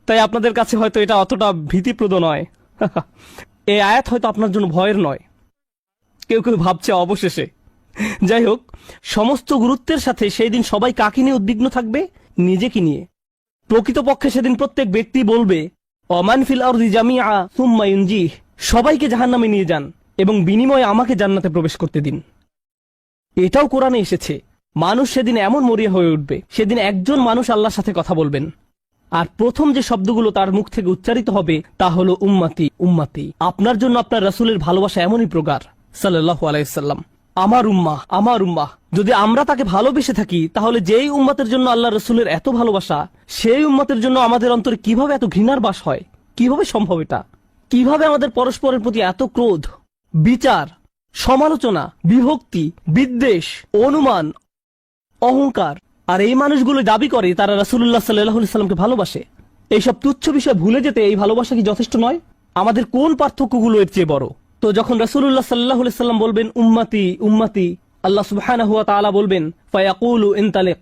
তাই আপনাদের কাছে হয়তো এটা অতটা ভীতিপ্রদ নয়। এই আয়াত হয়তো আপনার জন্য ভয়ের নয়, কেউ কেউ ভাবছে অবশেষে। যাই হোক, সমস্ত গুরুত্বের সাথে সেই দিন সবাই কাকে নিয়ে উদ্বিগ্ন থাকবে? নিজেকে নিয়ে। প্রকৃতপক্ষে সেদিন প্রত্যেক ব্যক্তি বলবে ওমান ফিল আরদি জামিআ সুম্মা ইউনজিহ, সবাইকে জাহান্নামে নিয়ে যান এবং বিনিময়ে আমাকে জান্নাতে প্রবেশ করতে দিন। এটাও কোরআনে এসেছে। মানুষ সেদিন এমন মরিয়া হয়ে উঠবে, সেদিন একজন মানুষ আল্লাহর সাথে কথা বলবেন, আর প্রথম যে শব্দগুলো তার মুখ থেকে উচ্চারিত হবে তা হলো উম্মতি উম্মতি। আপনার জন্য আপনার রাসূলের ভালোবাসা এমনই প্রগাঢ় সাল্লাল্লাহু আলাইহি সাল্লাম। আমার উম্মাহ আমার উম্মাহ, যদি আমরা তাকে ভালোবেসে থাকি তাহলে যেই উম্মতের জন্য আল্লাহ রাসূলের এত ভালোবাসা, সেই উম্মতের জন্য আমাদের অন্তরে কিভাবে এত ঘৃণার বাস হয়? কিভাবে সম্ভব এটা? কিভাবে আমাদের পরস্পরের প্রতি এত ক্রোধ, বিচার, সমালোচনা, বিভক্তি, বিদ্বেষ, অনুমান, অহংকার? আর এই মানুষগুলো দাবি করে তারা রাসূলুল্লাহ সাল্লাল্লাহু আলাইহি সাল্লামকে ভালোবাসে। এইসব তুচ্ছ বিষয় ভুলে যেতে এই ভালোবাসা কি যথেষ্ট নয়? আমাদের কোন পার্থক্যগুলো এর চেয়ে বড়? তো যখন রাসূলুল্লাহ সাল্লাল্লাহু আলাইহি সাল্লাম বলবেন উম্মতি উম্মতি, আল্লাহ সুবহানাহু ওয়া তাআলা বলবেন ফায়াকুলু ইনতালিক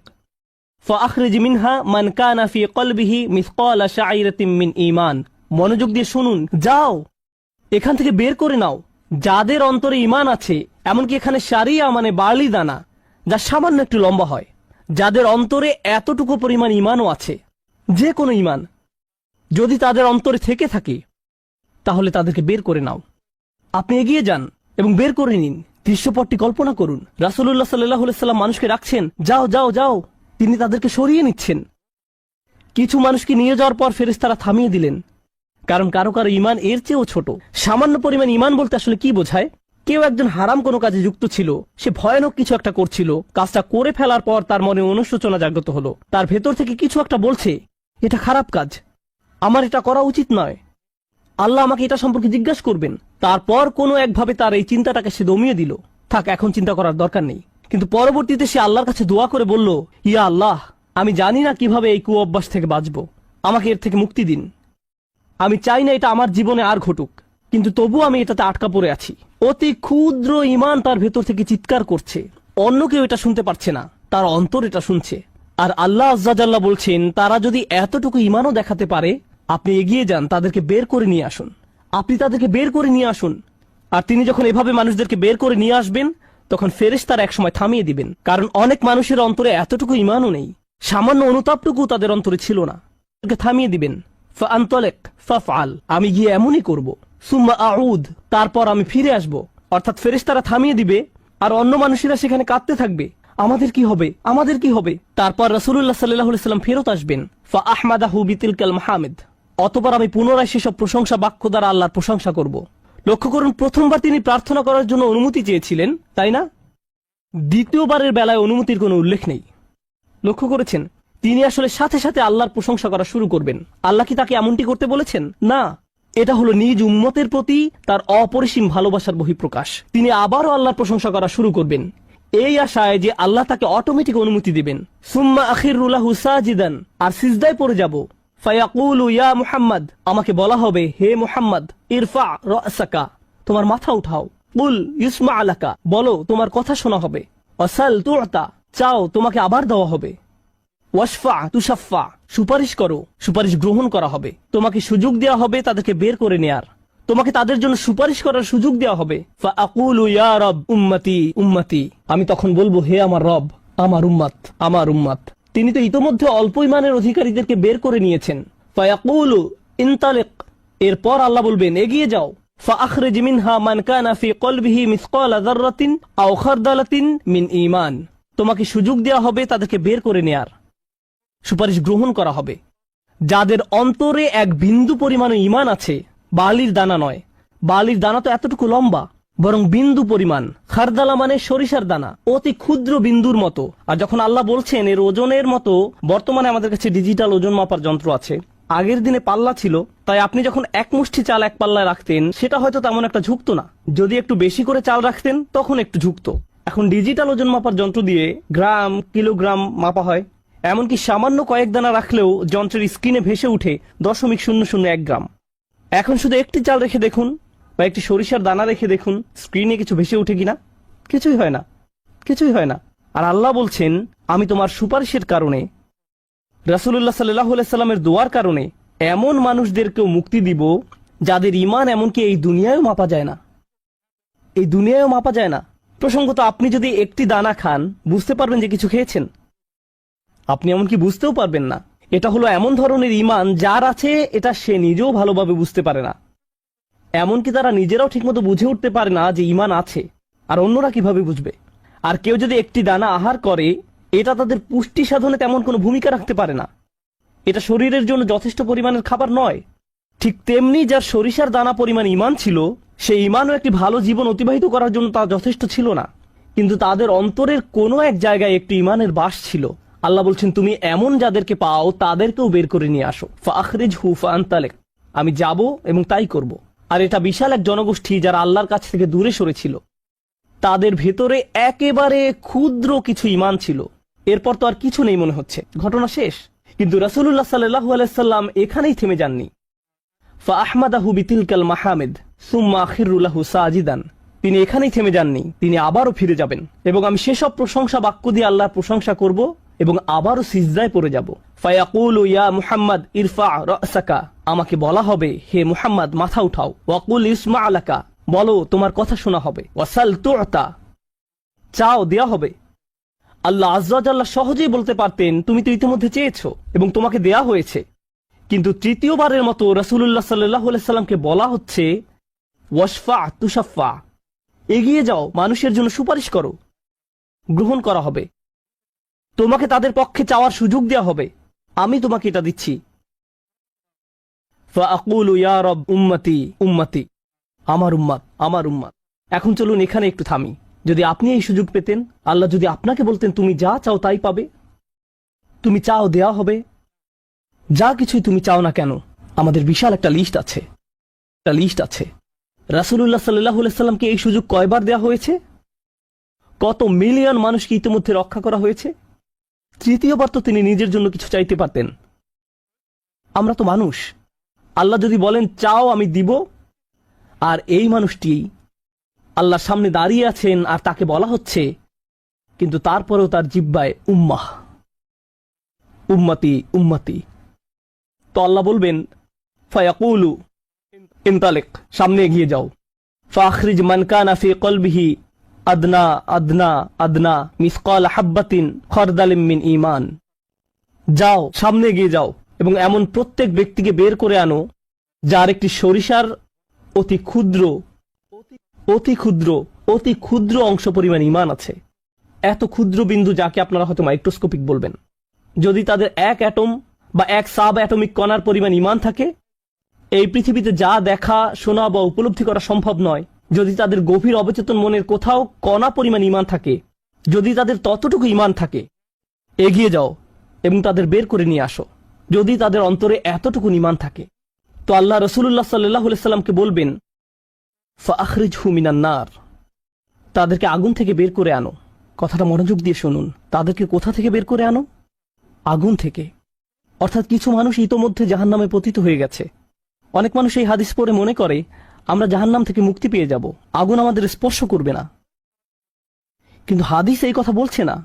ফাআখরিজ মিনহা মান কানা ফি কলবিহি মিসকালা শাইরাতিন মিন ঈমান। মনোযোগ দিয়ে শুনুন, যাও এখান থেকে বের করে নাও যাদের অন্তরে ঈমান আছে, এমনকি এখানে শারিয়া মানে বার্লি দানা, যা সামান্য একটু লম্বা হয়, যাদের অন্তরে এতটুকু পরিমাণ ঈমানও আছে, যে কোনো ঈমান যদি তাদের অন্তরে থেকে থাকে, তাহলে তাদেরকে বের করে নাও। আপনি এগিয়ে যান এবং বের করে নিন। দৃশ্যপটটি কল্পনা করুন, রাসূলুল্লাহ সাল্লাল্লাহু আলাইহি সাল্লাম মানুষকে রাখছেন, যাও যাও যাও, তিনি তাদেরকে সরিয়ে নিচ্ছেন। কিছু মানুষকে নিয়ে যাওয়ার পর ফেরেশতারা থামিয়ে দিলেন, কারণ কারো কারো ঈমান এর চেয়েও ছোট। সামান্য পরিমাণ ঈমান বলতে আসলে কি বোঝায়? কেউ একজন হারাম কোনো কাজে যুক্ত ছিল, সে ভয়ানক কিছু একটা করছিল, কাজটা করে ফেলার পর তার মনে অনুশোচনা জাগ্রত হলো, তার ভেতর থেকে কিছু একটা বলছে এটা খারাপ কাজ, আমার এটা করা উচিত নয়, আল্লাহ আমাকে এটা সম্পর্কে জিজ্ঞাসা করবেন। তারপর কোনো একভাবে তার এই চিন্তাটাকে সে দমিয়ে দিল, থাক এখন চিন্তা করার দরকার নেই। কিন্তু পরবর্তীতে সে আল্লাহর কাছে দোয়া করে বলল, ইয়া আল্লাহ, আমি জানি না কিভাবে এই কুঅভ্যাস থেকে বাঁচব, আমাকে এর থেকে মুক্তি দিন। আমি চাই না এটা আমার জীবনে আর ঘটুক, কিন্তু তবু আমি এটাতে আটকা পড়ে আছি। অতি ক্ষুদ্র ঈমান তার ভেতর থেকে চিৎকার করছে, অন্য কেউ এটা শুনতে পারছে না, তার অন্তর এটা শুনছে। আর আল্লাহ আজ্জা জাল্লা বলছেন, তারা যদি এতটুকু ঈমানও দেখাতে পারে, আপনি এগিয়ে যান, তাদেরকে বের করে নিয়ে আসুন, আপনি তাদেরকে বের করে নিয়ে আসুন। আর তিনি যখন এভাবে মানুষদেরকে বের করে নিয়ে আসবেন, তখন ফেরেশতারা একসময় থামিয়ে দিবেন, কারণ অনেক মানুষের অন্তরে এতটুকু ঈমানও নেই, সামান্য অনুতাপটুকু তাদের অন্তরে ছিল না। থামিয়ে দিবেন, ফাআনতালিক ফাফআল, আমি গিয়ে এমনই করব, সুম্মা আউদ, তারপর আমি ফিরে আসব। অর্থাৎ ফেরেশতারা থামিয়ে দিবে, আর অন্য মানুষেরা সেখানে কাঁদতে থাকবে, আমাদের কি হবে, আমাদের কি হবে। তারপর রাসূলুল্লাহ সাল্লাল্লাহু আলাইহি সাল্লাম ফেরত আসবেন, ফাআহমাদাহু বিতিলকাল মাহামিদ, অতঃপর আমি পুনরায় সেসব প্রশংসা বাক্য দ্বারা আল্লাহর প্রশংসা করব। লক্ষ্য করুন, প্রথমবার তিনি প্রার্থনা করার জন্য অনুমতি চেয়েছিলেন, তাই না? দ্বিতীয়বারের বেলায় অনুমতির কোনো উল্লেখ নেই। লক্ষ্য করেছেন, তিনি আসলে সাথে সাথে আল্লাহর প্রশংসা করা শুরু করবেন। আল্লাহ কি তাকে এমনটি করতে বলেছেন? না, এটা হলো নিজ উম্মতের প্রতি তার অপরিসীম ভালোবাসার বহিঃপ্রকাশ। তিনি আবারও আল্লাহর প্রশংসা করা শুরু করবেন, এই আশায় যে আল্লাহ তাকে অটোমেটিক অনুমতি দিবেন। সুম্মা আখিরু লাহু সাজিদান, আর সিজদায় পড়ে যাব। ফায়াকুলু ইয়া মুহাম্মদ, আমাকে বলা হবে, হে মুহাম্মদ, ইরফা রাসাকা, তোমার মাথা উঠাও। কুল ইউসমা আলাকা, বলো তোমার কথা শোনা হবে। ওয়াসাল তুতা, চাও তোমাকে আবার দেওয়া হবে। ওয়াশফা তুশাফা, সুপারিশ করো, সুপারিশ গ্রহণ করা হবে। তোমাকে সুযোগ দেওয়া হবে তাদেরকে বের করে নেয়ার, তোমাকে তাদের জন্য সুপারিশ করার সুযোগ দেওয়া হবে। ফাআকুলু ইয়া রব উম্মতি উম্মতি, আমি তখন বলবো, হে আমার রব, আমার উম্মত, আমার উম্মত। তিনি তো ইতোমধ্যে অল্প ঈমানের অধিকারীদেরকে বের করে নিয়েছেন। ফায়াকুলু ইনতালিক, এরপর আল্লাহ বলবেন, এগিয়ে যাও। ফাআখরিজ মিনহা মান কানা ফি কলবিহি মিসকালা যাররাতিন আও খারদালাতিন মিন ঈমান, তোমাকে সুযোগ দেওয়া হবে তাদেরকে বের করে নেয়ার, সুপারিশ গ্রহণ করা হবে। যাদের অন্তরে এক বিন্দু পরিমাণ ঈমান আছে, বালির দানা নয়, বালির দানা তো এতটুকু লম্বা, বরং বিন্দু পরিমাণ। খারদালা মানে সরিষার দানা, অতি ক্ষুদ্র বিন্দুর মতো। আর যখন আল্লাহ বলছেন এর ওজনের মতো, বর্তমানে আমাদের কাছে ডিজিটাল ওজন মাপার যন্ত্র আছে, আগের দিনে পাল্লা ছিল, তাই আপনি যখন এক মুষ্টি চাল এক পাল্লায় রাখতেন, সেটা হয়তো তেমন একটা ঝুঁকতো না। যদি একটু বেশি করে চাল রাখতেন, তখন একটু ঝুঁকতো। এখন ডিজিটাল ওজন মাপার যন্ত্র দিয়ে গ্রাম, কিলোগ্রাম মাপা হয়। এমনকি সামান্য কয়েক দানা রাখলেও যন্ত্রের স্ক্রিনে ভেসে উঠে 0.001 গ্রাম। এখন শুধু একটি চাল রেখে দেখুন, বা একটি সরিষার দানা রেখে দেখুন, স্ক্রিনে কিছু ভেসে উঠে কিনা? কিছুই হয় না, কিছুই হয় না। আর আল্লাহ বলছেন, আমি তোমার সুপারিশের কারণে, রাসূলুল্লাহ সাল্লাল্লাহু আলাইহি সাল্লামের দোয়ার কারণে এমন মানুষদেরকেও মুক্তি দিব যাদের ঈমান এমনকি এই দুনিয়ায়ও মাপা যায় না, এই দুনিয়ায়ও মাপা যায় না। প্রসঙ্গত, আপনি যদি একটি দানা খান, বুঝতে পারবেন যে কিছু খেয়েছেন, আপনি এমনকি বুঝতেও পারবেন না। এটা হলো এমন ধরনের ঈমান যার আছে, এটা সে নিজেও ভালোভাবে বুঝতে পারে না। এমনকি তারা নিজেরাও ঠিকমতো বুঝে উঠতে পারে না যে ঈমান আছে, আর অন্যরা কিভাবে বুঝবে। আর কেউ যদি একটি দানা আহার করে, এটা তাদের পুষ্টি সাধনে তেমন কোনো ভূমিকা রাখতে পারে না, এটা শরীরের জন্য যথেষ্ট পরিমাণের খাবার নয়। ঠিক তেমনি যার সরিষার দানা পরিমাণ ঈমান ছিল, সেই ঈমানও একটি ভালো জীবন অতিবাহিত করার জন্য তা যথেষ্ট ছিল না। কিন্তু তাদের অন্তরের কোনো এক জায়গায় একটি ঈমানের বাস ছিল। আল্লাহ বলছেন, তুমি এমন যাদেরকে পাও তাদেরকেও বের করে নিয়ে আসো। ফাআখরিজহু ফাআনতালিক, আমি যাব এবং তাই করব। আর এটা বিশাল এক জনগোষ্ঠী যারা আল্লাহর কাছ থেকে দূরে সরেছিল, তাদের ভেতরে একেবারে ক্ষুদ্র কিছু ঈমান ছিল। এরপর তো আর কিছু নেই মনে হচ্ছে, ঘটনা শেষ। কিন্তু রাসূলুল্লাহ সাল্লাল্লাহু আলাইহি সাল্লাম এখানেই থেমে যাননি। ফাআহমাদাহু বিতিলকাল মাহামিদ, সুম্মা আখিরু লাহু সাজিদান, তিনি এখানেই থেমে যাননি, তিনি আবারও ফিরে যাবেন এবং আমি সেসব প্রশংসা বাক্য দিয়ে আল্লাহর প্রশংসা করব এবং আবারও সিজদায় পড়ে যাব। ফায়াকুলু ইয়া মুহাম্মদ ইরফা রাসাকা, আমাকে বলা হবে হে মুহাম্মদ মাথা উঠাও। ওয়াকুল ইসমা আলাকা, বলো তোমার কথা শোনা হবে। ওয়াসাল তুতা, চাও দেয়া হবে। আল্লাহ আজ্জা ওয়া জাল্লা সহজেই বলতে পারতেন তুমি তো ইতিমধ্যে চেয়েছো এবং তোমাকে দেয়া হয়েছে, কিন্তু তৃতীয়বারের মতো রাসূলুল্লাহ সাল্লাল্লাহু আলাইহি সাল্লামকে বলা হচ্ছে ওয়াশফা তুশাফা, এগিয়ে যাও, মানুষের জন্য সুপারিশ করো, গ্রহণ করা হবে, তোমাকে তাদের পক্ষে চাওয়ার সুযোগ দেওয়া হবে, আমি তোমাকে এটা দিচ্ছি। ফাআকুলু ইয়া রব উম্মতি উম্মতি, আমার উম্মত আমার উম্মত। এখন চলুন এখানে একটু থামি। যদি আপনি এই সুযোগ পেতেন, আল্লাহ যদি আপনাকে বলতেন তুমি যা চাও তাই পাবে, তুমি চাও দেয়া হবে, যা কিছুই তুমি চাও না কেন, আমাদের বিশাল একটা লিস্ট আছে। রাসূলুল্লাহ সাল্লাল্লাহু আলাইহি সাল্লামকে এই সুযোগ কয়বার দেওয়া হয়েছে? কত মিলিয়ন মানুষকে ইতিমধ্যে রক্ষা করা হয়েছে। তৃতীয়বার তো তিনি নিজের জন্য কিছু চাইতে পারতেন। আমরা তো মানুষ, আল্লাহ যদি বলেন চাও আমি দিব, আর এই মানুষটি আল্লাহর সামনে দাঁড়িয়ে আছেন আর তাকে বলা হচ্ছে, কিন্তু তারপরেও তার জিহ্বায় উম্মাহ উম্মতি উম্মতি। তো আল্লাহ বলবেন ফায়াকুলু ইনতালিক, সামনে এগিয়ে যাও। ফাখরিজ মান কানা ফি কলবিহি আদনা আদনা আদনা মিসকাল হাব্বাতিন খরদালিম মিন ঈমান, যাও সামনে এগিয়ে যাও এবং এমন প্রত্যেক ব্যক্তিকে বের করে আনো যার একটি সরিষার অতি ক্ষুদ্র অতি ক্ষুদ্র অংশ পরিমাণ ঈমান আছে। এত ক্ষুদ্র বিন্দু যাকে আপনারা হয়তো মাইক্রোস্কোপিক বলবেন, যদি তাদের এক অ্যাটম বা এক সাব অ্যাটমিক কণার পরিমাণ ঈমান থাকে, এই পৃথিবীতে যা দেখা শোনা বা উপলব্ধি করা সম্ভব নয়, যদি তাদের গভীর অবচেতন মনের কোথাও কণা পরিমাণ ঈমান থাকে, যদি তাদের ততটুকু ঈমান থাকে, এগিয়ে যাও এবং তাদের বের করে নিয়ে আসো। যদি তাদের অন্তরে এতটুকু ঈমান থাকে, তো আল্লাহ রাসূলুল্লাহ সাল্লাল্লাহু আলাইহি সাল্লামকে বলবেন ফাখরিজহু মিনান নার, তাদেরকে আগুন থেকে বের করে আনো। কথাটা মনোযোগ দিয়ে শুনুন, তাদেরকে কোথা থেকে বের করে আনো? আগুন থেকে। অর্থাৎ কিছু মানুষ ইতোমধ্যে জাহান্নামে পতিত হয়ে গেছে। অনেক মানুষ এই হাদিস পড়ে মনে করে আমরা জাহান্নাম থেকে মুক্তি পেয়ে যাব, আগুন আমাদের স্পর্শ করবে না। কিন্তু হাদিস এই কথা বলছে না।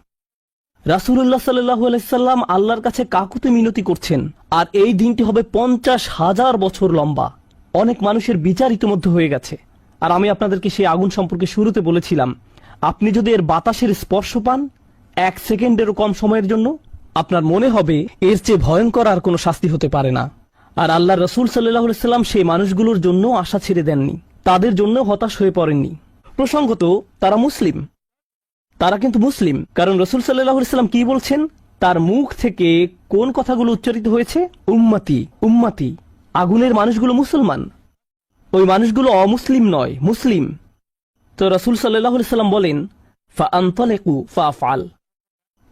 রাসূলুল্লাহ সাল্লাল্লাহু আলাইহি সাল্লাম আল্লাহর কাছে কাকুতি মিনতি করছেন, আর এই দিনটি হবে 50,000 বছর লম্বা। অনেক মানুষের বিচার ইতিমধ্যে হয়ে গেছে। আর আমি আপনাদেরকে সেই আগুন সম্পর্কে শুরুতে বলেছিলাম, আপনি যদি এর বাতাসের স্পর্শ পান 1 সেকেন্ডেরও কম সময়ের জন্য, আপনার মনে হবে এর চেয়ে ভয়ঙ্কর আর কোনো শাস্তি হতে পারে না। আর আল্লাহ রাসূল সাল্লাল্লাহু আলাইহি সাল্লাম সেই মানুষগুলোর জন্য আশা ছেড়ে দেননি, তাদের জন্য হতাশ হয়ে পড়েননি। প্রসঙ্গত তারা মুসলিম, তারা কিন্তু মুসলিম, কারণ রাসূল সাল্লাল্লাহু আলাইহি সাল্লাম কি বলছেন, তার মুখ থেকে কোন কথাগুলো উচ্চারিত হয়েছে? উম্মতি উম্মতি। আগুনের মানুষগুলো মুসলমান, ওই মানুষগুলো অমুসলিম নয়, মুসলিম। তো রাসূল সাল্লাল্লাহু আলাইহি সাল্লাম বলেন ফাআনতালিকু ফাআফআল,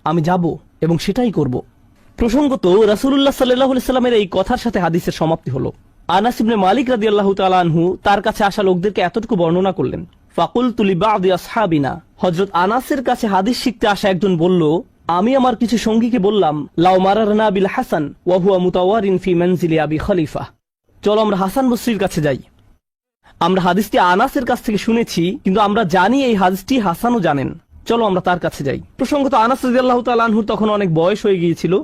আমি যাব এবং সেটাই করব। প্রসঙ্গত রাসূলুল্লাহ সাল্লাল্লাহু আলাইহি সাল্লামের এই কথার সাথে হাদিসের সমাপ্তি হলো। আনাস ইবনে মালিক রাদিয়াল্লাহু তাআলা আনহু তার কাছে আসা লোকদেরকে এতটুকু বর্ণনা করলেন। ফাকুলতু লিবাদি আসহাবিনা, হযরত আনাসের কাছে হাদিস শিখতে আসা একজন বলল, আমি আমার কিছু সঙ্গীকে বললাম, লাউ মারারনা বিল হাসান ওয়া হুয়া মুতাওয়ারিন ফি মানজিলি আবি খলিফা, চলো আমরা হাসান বসরির কাছে যাই। আমরা হাদিসটি আনাসের কাছ থেকে শুনেছি, কিন্তু আমরা জানি এই হাদিসটি হাসানও জানেন, চলো আমরা তার কাছে যাই। প্রসঙ্গত আনাস রাদিয়াল্লাহু তাআলা আনহুর তখন অনেক বয়স হয়ে গিয়েছিল।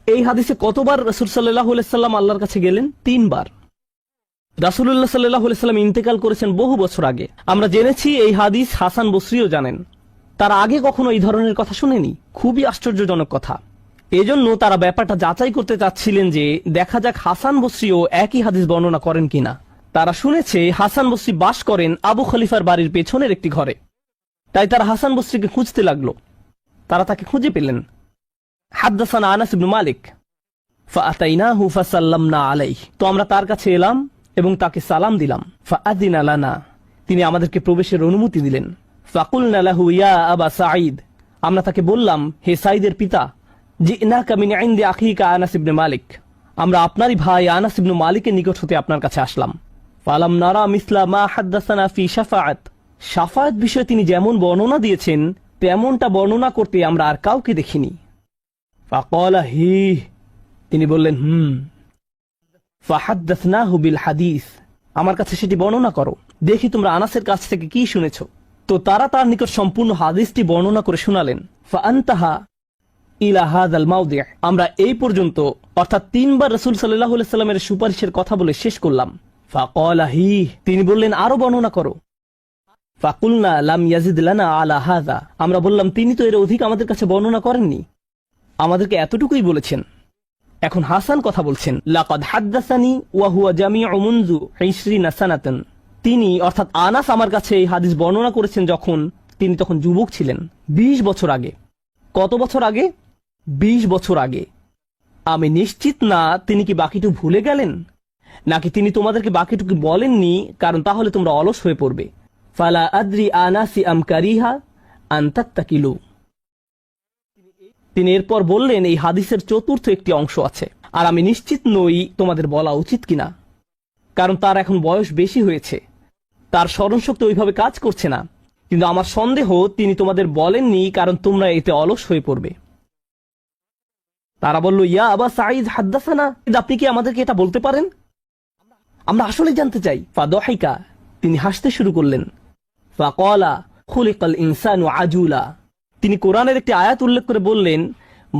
এই হাদিসে কতবার রাসূল সাল্লাল্লাহু আলাইহি সাল্লাম আল্লাহর কাছে গেলেন? 3 বার। রাসূলুল্লাহ সাল্লাল্লাহু আলাইহি সাল্লাম ইন্তেকাল করেছেন বহু বছর আগে। আমরা জেনেছি এই হাদিস হাসান বসরিও জানেন। তারা আগে কখনো এই ধরনের কথা শুনেনি। খুবই আশ্চর্যজনক কথা। এজন্য তারা ব্যাপারটা যাচাই করতে চাচ্ছিলেন যে দেখা যাক হাসান বসরিও একই হাদিস বর্ণনা করেন কিনা। তারা শুনেছে হাসান বসরি বাস করেন আবু খলিফার বাড়ির পেছনের একটি ঘরে, তাই তারা হাসান বসরিকে খুঁজতে লাগলো। তারা তাকে খুঁজে পেলেন। হাদদাসানা আনাস ইবনে মালিক ফাআতাইনাহু ফাসাল্লামনা আলাইহি, তো আমরা তার কাছে এলাম এবং তাকে সালাম দিলাম। ফাআযিনা লানা, তিনি আমাদেরকে প্রবেশের অনুমতি দিলেন। ফাকুলনা লাহু ইয়া আবা সাঈদ, আমরা তাকে বললাম, হে সাঈদের পিতা, জিনাকা মিন ইনদি আখিকা আনাস ইবনে মালিক, আমরা আপনারই ভাই আনাস ইবনে মালিকের নিকট হতে আপনার কাছে আসলাম। ফালাম নারা মিসলা মা হাদদাসানা ফি শাফাআত, শাফাআত বিষয়ে তিনি যেমন বর্ণনা দিয়েছেন তেমনটা বর্ণনা করতে আমরা আর কাউকে দেখিনি। ফাকালা হি, তিনি বললেন ফাহাদদাসনাহু বিল হাদিস, আমার কাছে সেটি বর্ণনা করো, দেখি তোমরা আনাসের কাছ থেকে কি শুনেছ। তো তারা তার নিকট সম্পূর্ণ হাদিসটি বর্ণনা করে শোনালেন। ফাআনতাহা ইলা হাযাল মাওদি', আমরা এই পর্যন্ত অর্থাৎ 3 বার রাসূল সাল্লাল্লাহু আলাইহি সাল্লামের সুপারিশের কথা বলে শেষ করলাম। ফাকালা হি, তিনি বললেন আরো বর্ণনা করো। ফাকুলনা লাম ইয়াজিদ লানা আলা হাযা, আমরা বললাম তিনি তো এর অধিক আমাদের কাছে বর্ণনা করেননি, আমাদেরকে এতটুকুই বলেছেন। এখন হাসান কথা বলছেন, লাকাদ হাদ্দাসানি ওয়া হুয়া জামিউ মুনযু 20 সানাতান, তিনি অর্থাৎ আনাস আমার কাছে এই হাদিস বর্ণনা করেছেন যখন তিনি তখন যুবক ছিলেন, 20 বছর আগে। কত বছর আগে? 20 বছর আগে। আমি নিশ্চিত না তিনি কি বাকিটুকু ভুলে গেলেন, নাকি তিনি তোমাদেরকে বাকিটুকু বলেননি, কারণ তাহলে তোমরা অলস হয়ে পড়বে। ফালা আদ্রি আনাসি আম কারিহা আন তাত্তাকিলু, তিনি এরপর বললেন এই হাদিসের চতুর্থ একটি অংশ আছে, আর আমি নিশ্চিত নই তোমাদের বলা উচিত কিনা, কারণ তার এখন বয়স বেশি হয়েছে, তার স্মরণশক্তি ওইভাবে কাজ করছে না। কিন্তু আমার সন্দেহ তিনি তোমাদের বলেননি, কারণ তোমরা এতে অলস হয়ে পড়বে। তারা বলল, ইয়া আবা সাঈদ হাদ্দাসানা, আপনি কি আমাদেরকে এটা বলতে পারেন? আমরা আসলে জানতে চাই। ফাদহিকা, তিনি হাসতে শুরু করলেন। ফাকালা খুলিকাল ইনসানু আজুলা, তিনি কোরআনের একটি আয়াত উল্লেখ করে বললেন,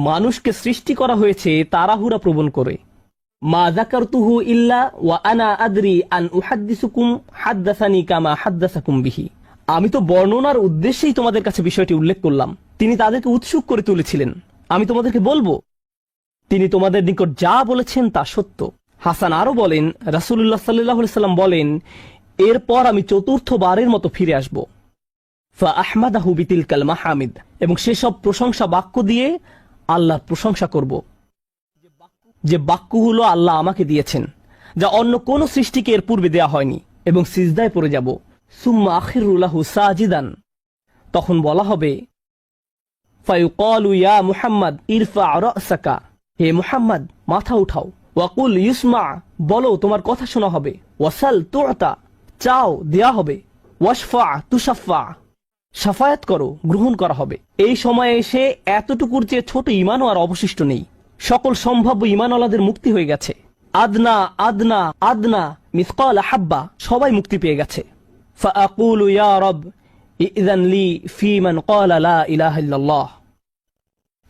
মানুষকে সৃষ্টি করা হয়েছে তাড়াহুড়া প্রবণ করে। মা যাকারতুহু ইল্লা ওয়া আনা আদরি আন উহাদ্দিসুকুম হাদ্দাসানি কামা হাদ্দাসাকুম বিহি, আমি তো বর্ণনার উদ্দেশ্যেই তোমাদের কাছে বিষয়টি উল্লেখ করলাম। তিনি তাদেরকে উৎসুক করে তুলেছিলেন, আমি তোমাদেরকে বলবো তিনি তোমাদের নিকট যা বলেছেন তা সত্য। হাসান আরো বলেন, রাসূলুল্লাহ সাল্লাল্লাহু আলাইহি সাল্লাম বলেন, এরপর আমি চতুর্থবারের মতো ফিরে আসব। ফাআহমাদাহু বিতিলকাল মাহামিদ, এবং সেসব প্রশংসা বাক্য দিয়ে আল্লাহর প্রশংসা করব, যে বাক্যগুলো আল্লাহ আমাকে দিয়েছেন, যা অন্য কোন সৃষ্টিকে এর পূর্বে দেয়া হয়নি, এবং সিজদায় পড়ে যাব। সুম্মা আখিরু লাহু সাজিদান, তখন বলা হবে, ফায়ুকালু ইয়া মুহাম্মদ ইরফা রাসাকা, হে মুহাম্মদ মাথা উঠাও। ওয়াকুল ইউসমা, বলো তোমার কথা শোনা হবে। ওয়াসাল তু'তা, চাও দেয়া হবে। ওয়াশফা তুশাফা, শাফায়াত করো গ্রহণ করা হবে। এই সময়ে এসে এতটুকুর চেয়ে ছোট ঈমানও আর অবশিষ্ট নেই, সকল সম্ভাব্য ঈমানওয়ালাদের মুক্তি হয়ে গেছে। আদনা আদনা আদনা মিসকাল হাব্বা, সবাই মুক্তি পেয়ে গেছে। ফাআকুলু ইয়া রব ইযান লি ফি মান ক্বালা লা ইলাহা ইল্লাল্লাহ,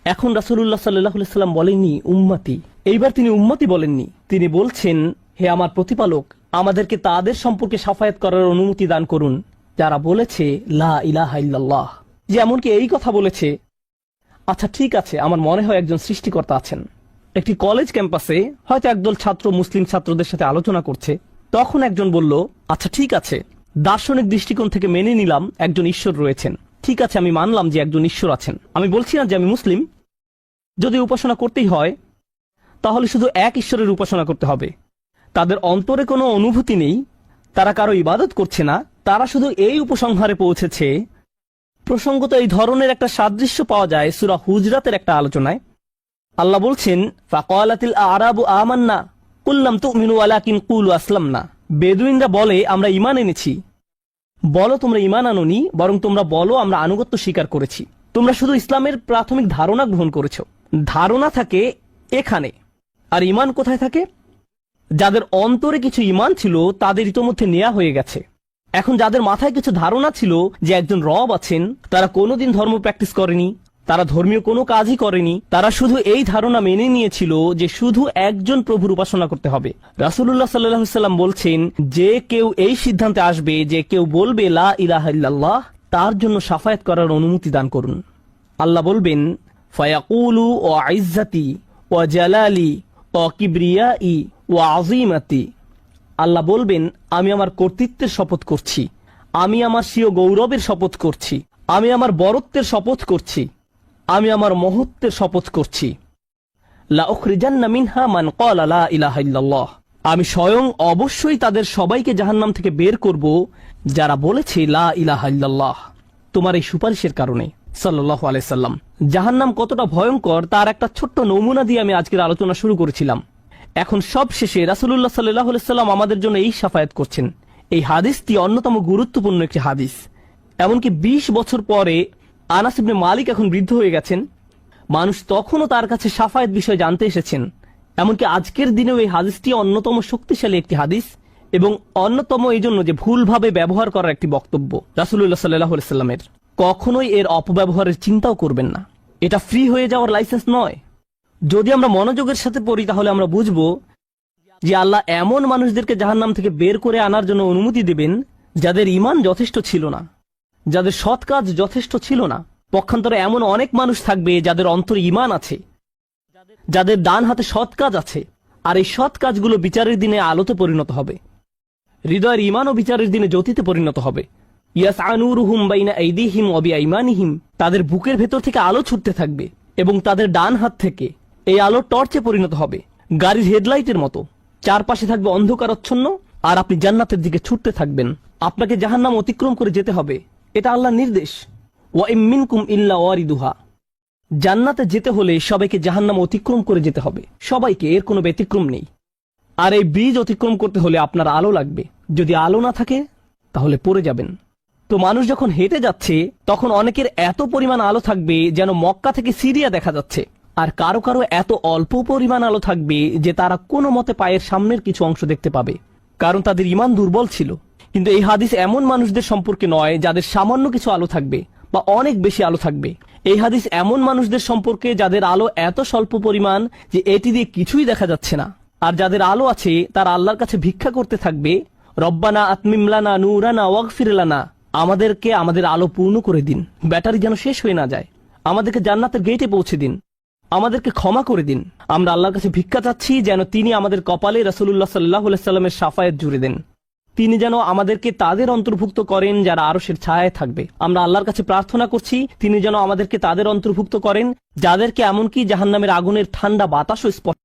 এখন রাসূলুল্লাহ সাল্লাল্লাহু আলাইহি সাল্লাম বলেননি উম্মতি, এইবার তিনি উম্মতি বলেননি, তিনি বলছেন, হে আমার প্রতিপালক, আমাদেরকে তাদের সম্পর্কে শাফায়াত করার অনুমতি দান করুন যারা বলেছে লা ইলাহা ইল্লাল্লাহ। যে এমনকি এই কথা বলেছে, আচ্ছা ঠিক আছে, আমার মনে হয় একজন সৃষ্টিকর্তা আছেন। একটি কলেজ ক্যাম্পাসে হয়তো একদল ছাত্র মুসলিম ছাত্রদের সাথে আলোচনা করছে, তখন একজন বলল, আচ্ছা ঠিক আছে, দার্শনিক দৃষ্টিকোণ থেকে মেনে নিলাম একজন ঈশ্বর রয়েছেন, ঠিক আছে আমি মানলাম যে একজন ঈশ্বর আছেন, আমি বলছি না যে আমি মুসলিম, যদি উপাসনা করতেই হয় তাহলে শুধু এক ঈশ্বরের উপাসনা করতে হবে। তাদের অন্তরে কোনো অনুভূতি নেই, তারা কারো ইবাদত করছে না, তারা শুধু এই উপসংহারে পৌঁছেছে। প্রসঙ্গত এই ধরনের একটা সাদৃশ্য পাওয়া যায় সূরা হুজরাতের একটা আলোচনায়। আল্লাহ বলছেন, ফাকালাতিল আরাবু আমান্না কুল লাম তুমিনু ওয়ালাকিন কুলু আসলামনা, বেদুইনরা বলে আমরা ঈমান এনেছি, বলো তোমরা ঈমান আনোনি, বরং তোমরা বলো আমরা আনুগত্য স্বীকার করেছি। তোমরা শুধু ইসলামের প্রাথমিক ধারণা গ্রহণ করেছো। ধারণা থাকে এখানে, আর ঈমান কোথায় থাকে? যাদের অন্তরে কিছু ঈমান ছিল তাদের ইতোমধ্যে নেওয়া হয়ে গেছে। এখন যাদের মাথায় কিছু ধারণা ছিল যে একজন রব আছেন, তারা কোনোদিন ধর্ম প্র্যাকটিস করেনি, তারা ধর্মীয় কোনো কাজই করেনি, তারা শুধু এই ধারণা মেনে নিয়েছিল যে শুধু একজন প্রভুর উপাসনা করতে হবে। রাসূলুল্লাহ সাল্লাল্লাহু আলাইহি সাল্লাম বলছেন, যে কেউ এই সিদ্ধান্তে আসবে যে কেউ বলবে লা ইলাহা ইল্লাল্লাহ, তার জন্য শাফায়াত করার অনুমতি দান করুন। আল্লাহ বলবেন, ফায়াকুলু ওয়া ইজ্জাতি ওয়া জালালি ওয়া কিবরিয়াই ওয়া আযীমাতি, আল্লাহ বলবেন, আমি আমার কর্তৃত্বের শপথ করছি, আমি আমার স্বীয় গৌরবের শপথ করছি, আমি আমার বরত্বের শপথ করছি, আমি আমার মহত্বের শপথ করছি। লা উখরিজান্না মিনহা মান ক্বালা লা ইলাহা ইল্লাল্লাহ, আমি স্বয়ং অবশ্যই তাদের সবাইকে জাহান্নাম থেকে বের করব যারা বলেছে লা ইলাহা ইল্লাল্লাহ, তোমার এই সুপারিশের কারণে। সাল্লাল্লাহু আলাইহি সাল্লাম, জাহান্নাম কতটা ভয়ঙ্কর তার একটা ছোট্ট নমুনা দিয়ে আমি আজকের আলোচনা শুরু করেছিলাম। এখন সব শেষে রাসূলুল্লাহ সাল্লাল্লাহু আলাইহি সাল্লাম আমাদের জন্য এই শাফায়াত করছেন। এই হাদিসটি অন্যতম গুরুত্বপূর্ণ একটি হাদিস। এমনকি 20 বছর পরে আনাস ইবনে মালিক এখন বৃদ্ধ হয়ে গেছেন, মানুষ তখনও তার কাছে শাফায়াত বিষয় জানতে এসেছেন। এমনকি আজকের দিনেও এই হাদিসটি অন্যতম শক্তিশালী একটি হাদিস, এবং অন্যতম এই জন্য যে ভুলভাবে ব্যবহার করার একটি বক্তব্য রাসূলুল্লাহ সাল্লাল্লাহু আলাইহি সাল্লামের। কখনোই এর অপব্যবহারের চিন্তাও করবেন না। এটা ফ্রি হয়ে যাওয়ার লাইসেন্স নয়। যদি আমরা মনোযোগের সাথে পড়ি তাহলে আমরা বুঝব যে আল্লাহ এমন মানুষদেরকে জাহান্নাম থেকে বের করে আনার জন্য অনুমতি দেবেন যাদের ঈমান যথেষ্ট ছিল না, যাদের সৎ কাজ যথেষ্ট ছিল না। পক্ষান্তরে এমন অনেক মানুষ থাকবে যাদের অন্তরে ঈমান আছে, যাদের ডান হাতে সৎ কাজ আছে, আর এই সৎ কাজগুলো বিচারের দিনে আলোতে পরিণত হবে। হৃদয়ের ঈমান ও বিচারের দিনে জ্যোতিতে পরিণত হবে। ইয়াসআ নূরুহুম বাইনা আইদিহিম ওয়া বিআইমানিহিম, তাদের বুকের ভেতর থেকে আলো ছুটতে থাকবে এবং তাদের ডান হাত থেকে এই আলো টর্চে পরিণত হবে, গাড়ির হেডলাইটের মতো। চারপাশে থাকবে অন্ধকারাচ্ছন্ন, আর আপনি জান্নাতের দিকে ছুটতে থাকবেন। আপনাকে জাহান্নাম অতিক্রম করে যেতে হবে, এটা আল্লাহর নির্দেশ। ওয়া ইম মিনকুম ইল্লা ওয়ারিদুহা, জান্নাতে যেতে হলে সবাইকে জাহান্নাম অতিক্রম করে যেতে হবে, সবাইকে, এর কোনো ব্যতিক্রম নেই। আর এই ব্রিজ অতিক্রম করতে হলে আপনার আলো লাগবে। যদি আলো না থাকে তাহলে পড়ে যাবেন। তো মানুষ যখন হেঁটে যাচ্ছে তখন অনেকের এত পরিমাণ আলো থাকবে যেন মক্কা থেকে সিরিয়া দেখা যাচ্ছে, আর কারো কারো এত অল্প পরিমাণ আলো থাকবে যে তারা কোনো মতে পায়ের সামনের কিছু অংশ দেখতে পাবে, কারণ তাদের ঈমান দুর্বল ছিল। কিন্তু এই হাদিস এমন মানুষদের সম্পর্কে নয় যাদের সামান্য কিছু আলো থাকবে বা অনেক বেশি আলো থাকবে। এই হাদিস এমন মানুষদের সম্পর্কে যাদের আলো এত স্বল্প পরিমাণ যে এটি দিয়ে কিছুই দেখা যাচ্ছে না, আর যাদের আলো আছে তারা আল্লাহর কাছে ভিক্ষা করতে থাকবে, রব্বানা আতমিম লানা নূরানা ওয়াগফির লানা, আমাদেরকে আমাদের আলো পূর্ণ করে দিন, ব্যাটারি যেন শেষ হয়ে না যায়, আমাদেরকে জান্নাতের গেটে পৌঁছে দিন, আমাদেরকে ক্ষমা করে দিন। আমরা আল্লাহর কাছে ভিক্ষা চাচ্ছি যেন তিনি আমাদের কপালে রাসূলুল্লাহ সাল্লাল্লাহু আলাইহি সাল্লামের শাফায়াত জুড়ে দেন, তিনি যেন আমাদেরকে তাদের অন্তর্ভুক্ত করেন যারা আরশের ছায়ায় থাকবে। আমরা আল্লাহর কাছে প্রার্থনা করছি তিনি যেন আমাদেরকে তাদের অন্তর্ভুক্ত করেন যাদেরকে এমনকি জাহান্নামের আগুনের ঠান্ডা বাতাসও স্পর্শ